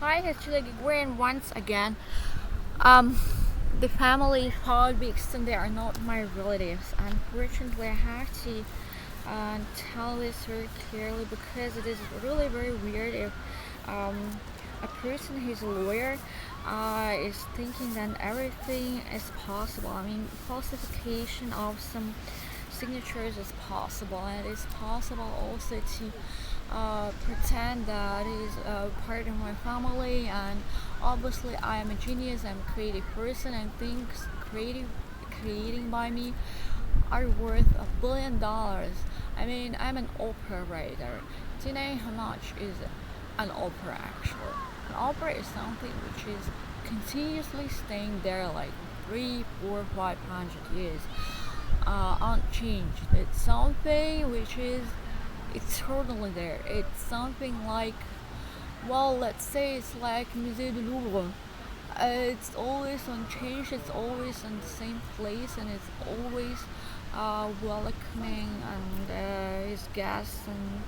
Hi, it's Grigorian once again. Um, the family far extent they are not my relatives. Unfortunately, I have to tell this very clearly because it is really very weird if a person who's a lawyer is thinking that everything is possible. I mean, falsification of some signatures is possible, and it is possible also to pretend that he's part of my family. And obviously, I am a genius. I'm a creative person, and things creating by me are worth $1 billion. I mean, I'm an opera writer. Do you know how much is an opera actually? An opera is something which is continuously staying there like 3, 4, 500 years, unchanged. It's something which is eternally there. It's something like, well, let's say it's like Musée du Louvre. It's always unchanged, it's always in the same place, and it's always welcoming, and its guests and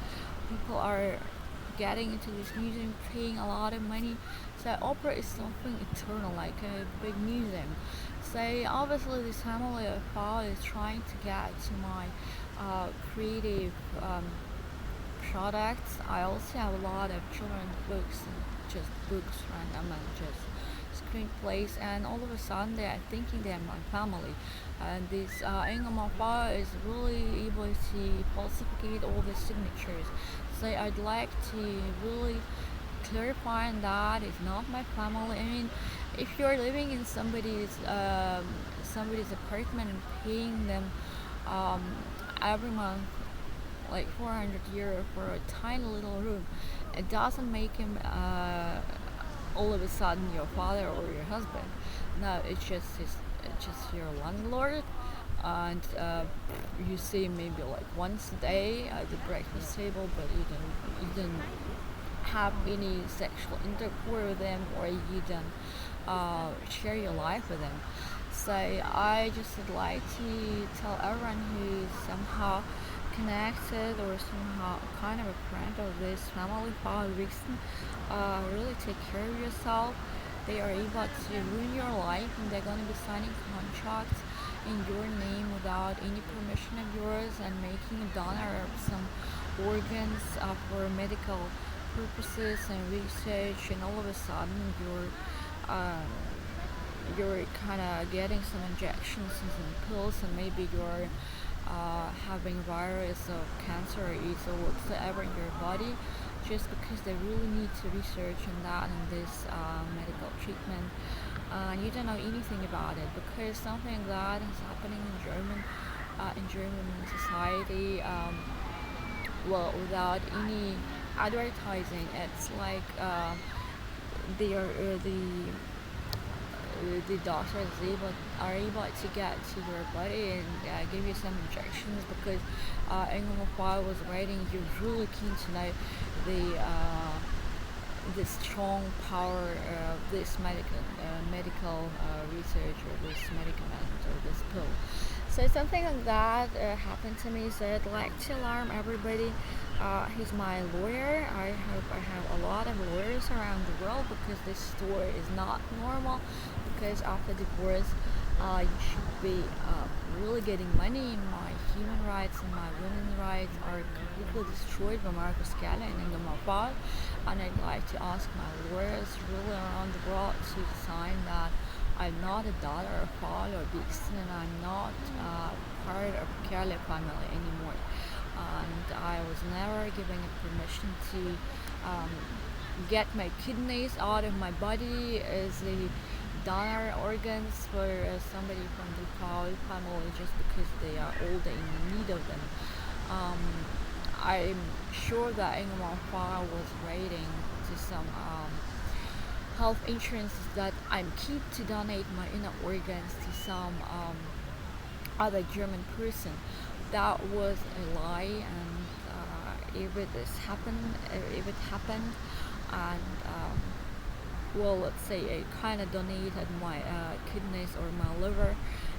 people are getting into this museum paying a lot of money. So opera is something eternal, like a big museum. So obviously this family of five is trying to get to my creative products. I also have a lot of children's books, and just books random and just screenplays, and all of a sudden they are thinking they are my family. And this Engelmafar is really able to falsificate all the signatures. So I'd like to really clarify that it's not my family. I mean, if you're living in somebody's apartment and paying them um, every month like 400 euro for a tiny little room, it doesn't make him all of a sudden your father or your husband. No, it's just your landlord, and you see him maybe like once a day at the breakfast table, but you don't have any sexual intercourse with them, or you don't share your life with them. So I just would like to tell everyone who's somehow connected or somehow kind of a friend of this family power reason, really take care of yourself. They are able to ruin your life, and they're going to be signing contracts in your name without any permission of yours, and making a donor of some organs for medical purposes and research, and all of a sudden um, you're kind of getting some injections and some pills, and maybe you're having virus or cancer or AIDS or whatsoever in your body, just because they really need to research on that and this medical treatment. And you don't know anything about it, because something like that is happening in German society. Well, without any advertising, it's like they are the doctors are able to get to your body and give you some injections, because England was writing, you're really keen to know the strong power of this medical research, or this medicament, or this pill. So something like that happened to me. So I'd like to alarm everybody. He's my lawyer. I hope I have a lot of lawyers around the world, because this story is not normal. Because after divorce, you should be really getting money. My human rights and my women's rights are completely destroyed by Marcus Scala and Engelmafar. And I'd like to ask my lawyers really around the world to sign that I'm not a daughter of Paul or Dixon, and I'm not part of Kerala family anymore. And I was never given a permission to get my kidneys out of my body as a donor organs for somebody from the Paul family, just because they are older in need of them. Um, I'm sure that Ingmar Farr was writing to some health insurance that I'm keen to donate my inner organs to some other German person. That was a lie, and if it happened, and well, let's say I kind of donated my kidneys or my liver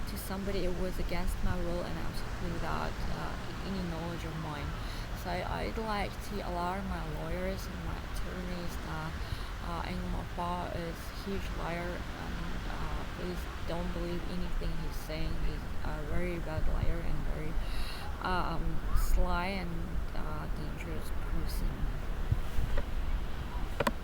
to somebody, it was against my will and absolutely without any knowledge of mine. So I'd like to alarm my lawyers and my attorneys that in grandpa is a huge liar, and please don't believe anything he's saying. He's a very bad liar and very sly and dangerous person.